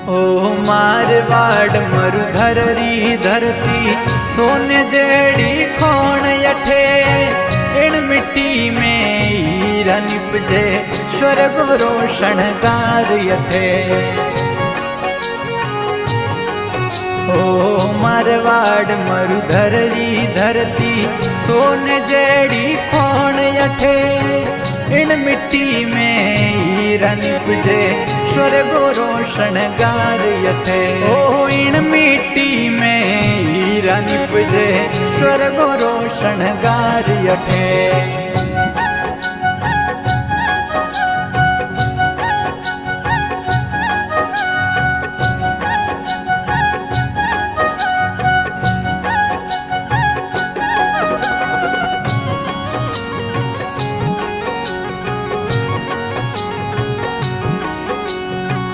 ओ मारवाड़ मरुधर री धरती सोने जेड़ी खोण यठे इन मिट्टी में हीरा निपजे स्वर्ग रोशन गार यठे। ओ मारवाड़ मरुधर री धरती सोने जेड़ी खोण यठे इन मिट्टी में हीरा निपजे स्वर्ग रोशन गार यठे। ओ इन मिट्टी में हीरा निपजे स्वर्ग रोशन गार यठे।